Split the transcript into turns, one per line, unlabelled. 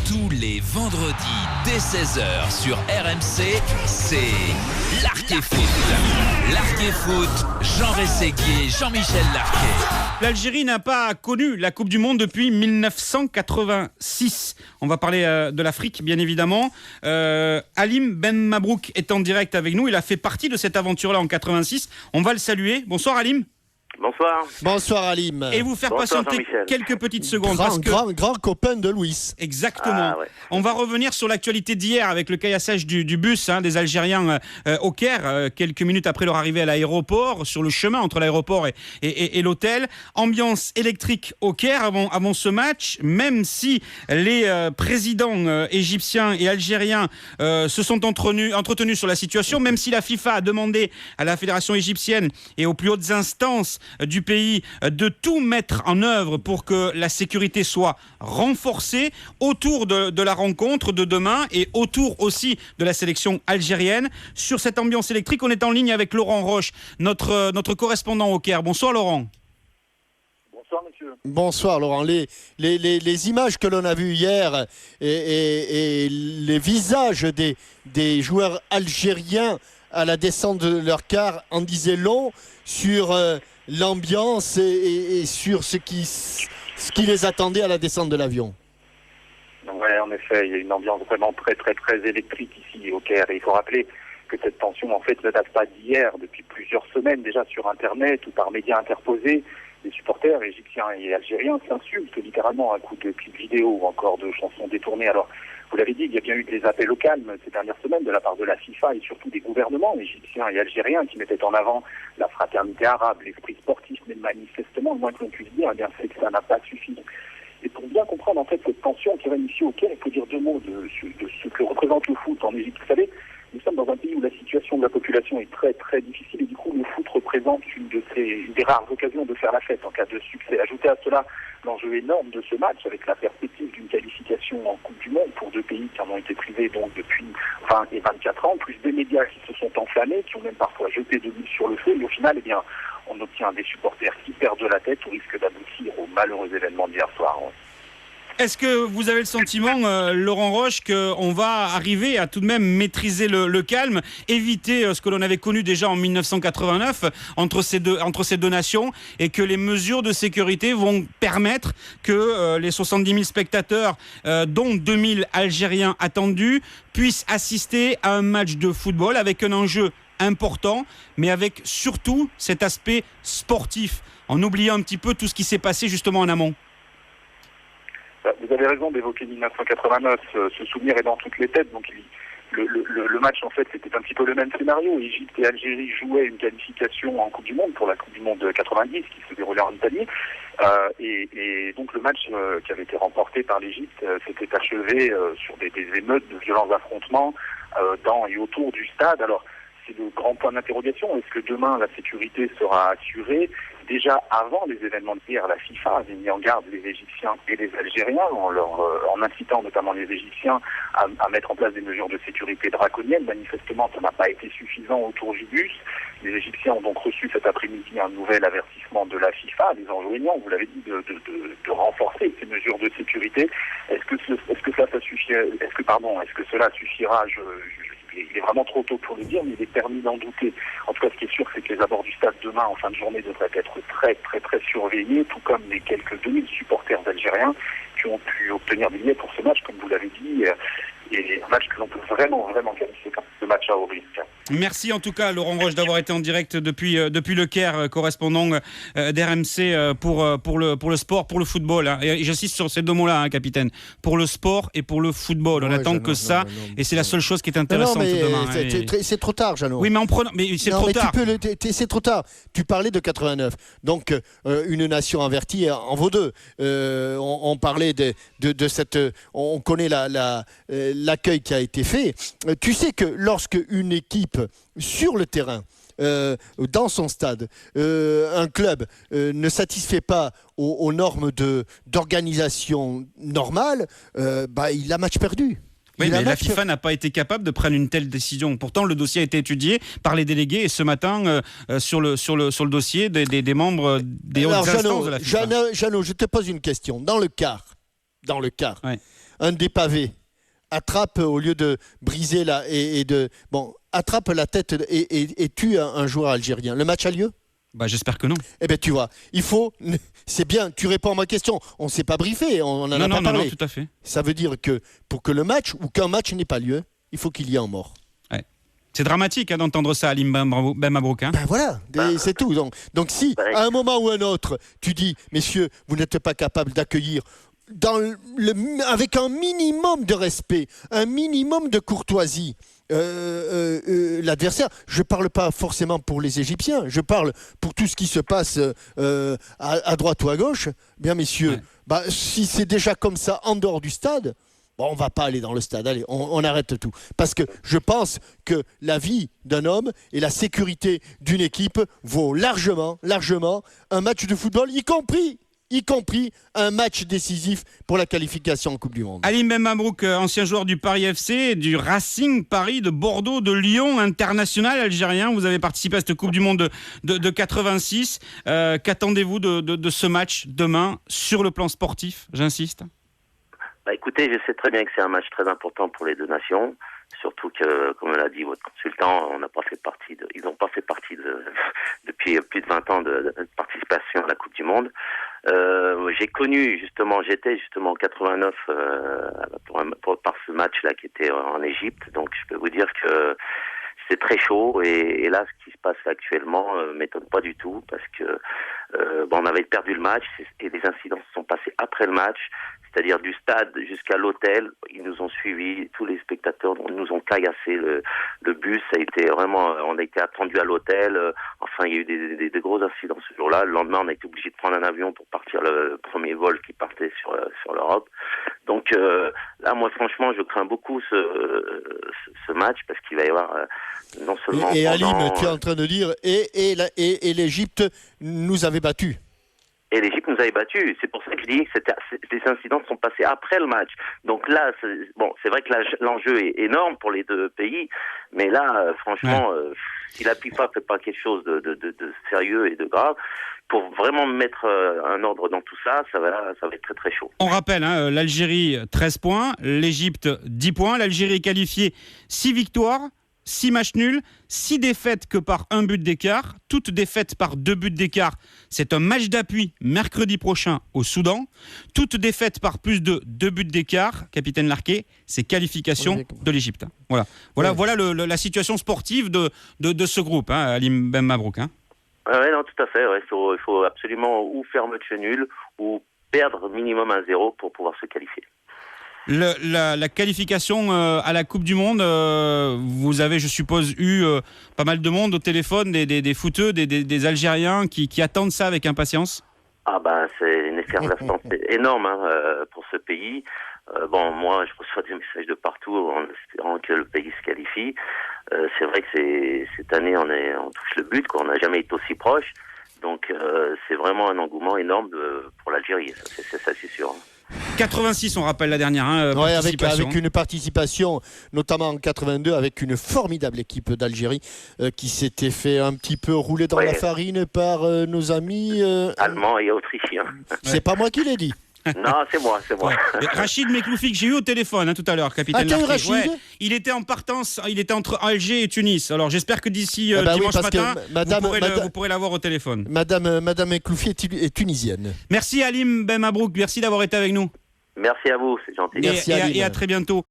Tous les vendredis dès 16h sur RMC, c'est l'Arqué Foot. L'Arqué Foot, Jean Rességuier, Jean-Michel Larquet.
L'Algérie n'a pas connu la Coupe du Monde depuis 1986. On va parler de l'Afrique, bien évidemment. Halim Ben Mabrouk est en direct avec nous. Il a fait partie de cette aventure-là en 86. On va le saluer. Bonsoir Halim.
Bonsoir.
Bonsoir Halim.
Et vous faire
Bonsoir,
patienter
Jean-Michel.
quelques petites secondes. parce que...
grand copain de Louis.
Exactement.
Ah, ouais.
On va revenir sur l'actualité d'hier avec le caillassage du bus des Algériens au Caire, quelques minutes après leur arrivée à l'aéroport, sur le chemin entre l'aéroport et l'hôtel. Ambiance électrique au Caire avant ce match, même si les présidents égyptiens et algériens se sont entretenus sur la situation, même si la FIFA a demandé à la fédération égyptienne et aux plus hautes instances du pays de tout mettre en œuvre pour que la sécurité soit renforcée autour de la rencontre de demain et autour aussi de la sélection algérienne. Sur cette ambiance électrique, on est en ligne avec Laurent Roche, notre correspondant au Caire. Bonsoir Laurent.
Bonsoir monsieur.
Bonsoir Laurent. Les images que l'on a vues hier et les visages des joueurs algériens à la descente de leur car en disaient long sur l'ambiance et sur ce qui les attendait à la descente de l'avion.
Oui, en effet, il y a une ambiance vraiment très très très électrique ici au Caire. Et il faut rappeler que cette tension en fait ne date pas d'hier, depuis plusieurs semaines déjà sur Internet ou par médias interposés. Les supporters égyptiens et algériens s'insultent littéralement à coups de clips vidéo ou encore de chansons détournées. Alors, vous l'avez dit, il y a bien eu des appels au calme ces dernières semaines de la part de la FIFA et surtout des gouvernements égyptiens et algériens qui mettaient en avant la fraternité arabe, l'esprit sportif, mais manifestement, le moins que l'on puisse dire, eh bien, c'est que ça n'a pas suffi. Et pour bien comprendre en fait cette tension qui règne ici au Caire, il faut dire deux mots de ce que représente le foot en Égypte. Vous savez, nous sommes dans un pays où la situation de la population est très très difficile et du coup le foot représente une des rares occasions de faire la fête en cas de succès. Ajoutez à cela l'enjeu énorme de ce match avec la perspective d'une qualification en Coupe du Monde pour deux pays qui en ont été privés donc depuis 20 et 24 ans, plus des médias qui se sont enflammés, qui ont même parfois jeté de l'huile sur le feu. Et au final, eh bien, on obtient des supporters qui perdent de la tête au risque d'aboutir au malheureux événement d'hier soir.
Est-ce que vous avez le sentiment, Laurent Roche, qu'on va arriver à tout de même maîtriser le calme, éviter ce que l'on avait connu déjà en 1989 entre ces deux nations, et que les mesures de sécurité vont permettre que les 70 000 spectateurs, dont 2 000 Algériens attendus, puissent assister à un match de football avec un enjeu important, mais avec surtout cet aspect sportif, en oubliant un petit peu tout ce qui s'est passé justement en amont?
Vous avez raison d'évoquer 1989, ce souvenir est dans toutes les têtes, donc le match en fait c'était un petit peu le même scénario. Égypte et Algérie jouaient une qualification en Coupe du Monde pour la Coupe du Monde 90 qui se déroulait en Italie, et donc le match qui avait été remporté par l'Égypte s'était achevé sur des émeutes, de violents affrontements dans et autour du stade. Alors c'est le grand point d'interrogation, est-ce que demain la sécurité sera assurée? Déjà avant les événements d'hier, la FIFA avait mis en garde les Égyptiens et les Algériens en incitant notamment les Égyptiens à mettre en place des mesures de sécurité draconiennes. Manifestement, ça n'a pas été suffisant autour du bus. Les Égyptiens ont donc reçu cet après-midi un nouvel avertissement de la FIFA, les enjoignant, vous l'avez dit, de renforcer ces mesures de sécurité. Est-ce que cela suffira? Il est vraiment trop tôt pour le dire, mais il est permis d'en douter. En tout cas, ce qui est sûr, c'est que les abords du stade demain, en fin de journée, devraient être très, très, très surveillés, tout comme les quelques 2000 supporters algériens qui ont pu obtenir des billets pour ce match, comme vous l'avez dit, et un match que l'on peut vraiment, vraiment qualifier comme ce match à haut risque.
Merci en tout cas, Laurent Roche, d'avoir été en direct depuis le Caire, correspondant d'RMC pour le sport, pour le football. Hein. Et j'insiste sur ces deux mots-là, hein, capitaine. Pour le sport et pour le football. On attend que ça, et c'est la seule chose qui est intéressante demain.
C'est trop tard, Jeannot.
Oui, mais c'est trop tard.
C'est trop tard. Tu parlais de 89. Donc, une nation avertie en vaut deux. On parlait de cette... On connaît l'accueil qui a été fait. Tu sais que lorsque une équipe sur le terrain, dans son stade, un club ne satisfait pas aux normes d'organisation normale, il a match perdu.
Oui, mais la FIFA n'a pas été capable de prendre une telle décision. Pourtant, le dossier a été étudié par les délégués, et ce matin, sur le dossier des membres des hautes instances de la FIFA.
Jeannot, je te pose une question. Dans le quart,
ouais.
un des pavés, attrape au lieu de briser attrape la tête et tue un joueur algérien, le match a lieu?
Bah, j'espère que non.
Eh bien, tu vois, c'est bien, tu réponds à ma question. On ne s'est pas briefé, on n'en a pas parlé.
Non, tout à fait.
Ça veut dire que pour que le match ou qu'un match n'ait pas lieu, il faut qu'il y ait un mort.
Ouais. C'est dramatique d'entendre ça, Alim Ben Mabrouk.
Ben voilà, c'est tout. Donc si, à un moment ou un autre, tu dis, messieurs, vous n'êtes pas capables d'accueillir avec un minimum de respect, un minimum de courtoisie, l'adversaire. Je ne parle pas forcément pour les Égyptiens, je parle pour tout ce qui se passe à droite ou à gauche. Bien, messieurs, si c'est déjà comme ça en dehors du stade, on ne va pas aller dans le stade. Allez, on arrête tout. Parce que je pense que la vie d'un homme et la sécurité d'une équipe vaut largement un match de football, y compris un match décisif pour la qualification en Coupe du Monde.
Alim Ben Mabrouk, ancien joueur du Paris FC, du Racing Paris, de Bordeaux, de Lyon, international algérien. Vous avez participé à cette Coupe du Monde de 86. Qu'attendez-vous de ce match demain sur le plan sportif, j'insiste?
Écoutez, je sais très bien que c'est un match très important pour les deux nations. Surtout que, comme l'a dit votre consultant, ils n'ont pas fait partie depuis plus de 20 ans de participation à la Coupe du Monde. J'étais justement en 89 par ce match-là qui était en Égypte. Donc je peux vous dire que c'est très chaud et là ce qui se passe actuellement m'étonne pas du tout parce que on avait perdu le match et les incidents se sont passés après le match. C'est-à-dire du stade jusqu'à l'hôtel, ils nous ont suivis, tous les spectateurs nous ont caillassé le bus, ça a été vraiment, on a été attendus à l'hôtel, enfin il y a eu des gros incidents ce jour-là. Le lendemain, on a été obligé de prendre un avion pour partir le premier vol qui partait sur l'Europe. Donc là, moi franchement, je crains beaucoup ce match parce qu'il va y avoir non seulement...
Et Alim, tu es en train de dire, et l'Égypte nous avait battus.
Et l'Égypte nous avait battus. C'est pour ça que je dis que les incidents sont passés après le match. Donc là, c'est vrai que l'enjeu est énorme pour les deux pays, mais là, franchement, si la FIFA ne fait pas quelque chose de sérieux et de grave, pour vraiment mettre un ordre dans tout ça, ça va être très très chaud.
On rappelle, l'Algérie 13 points, l'Égypte 10 points, l'Algérie est qualifiée 6 victoires, 6 matchs nuls, 6 défaites que par un but d'écart. Toute défaite par 2 buts d'écart, c'est un match d'appui mercredi prochain au Soudan. Toute défaite par plus de 2 buts d'écart, capitaine Larquet, c'est qualification de l'Égypte. Voilà la situation sportive de ce groupe, Alim Ben Mabrouk.
Oui, non, tout à fait. Il faut absolument ou faire match nul ou perdre minimum 1-0 pour pouvoir se qualifier.
La qualification à la Coupe du Monde, vous avez, je suppose, eu pas mal de monde au téléphone, des footeux, des Algériens qui attendent ça avec impatience.
C'est une effervescence énorme pour ce pays. Moi, je reçois des messages de partout en espérant que le pays se qualifie. C'est vrai que cette année, on touche le but, on n'a jamais été aussi proche. Donc, c'est vraiment un engouement énorme pour l'Algérie. Ça, c'est sûr.
86, on rappelle la dernière participation.
Avec une participation, notamment en 82, avec une formidable équipe d'Algérie qui s'était fait un petit peu rouler dans la farine par nos amis
allemands et autrichiens.
C'est pas moi qui l'ai dit.
Non, c'est moi.
Rachid Mekloufi, que j'ai eu au téléphone tout à l'heure, capitaine Larquet. Il était en partance, il était entre Alger et Tunis. Alors j'espère que d'ici dimanche matin, vous pourrez l'avoir au téléphone.
Madame Mekloufi est tunisienne.
Merci Alim Ben Mabrouk, merci d'avoir été avec nous.
Merci à vous, c'est gentil.
Merci
et à très bientôt.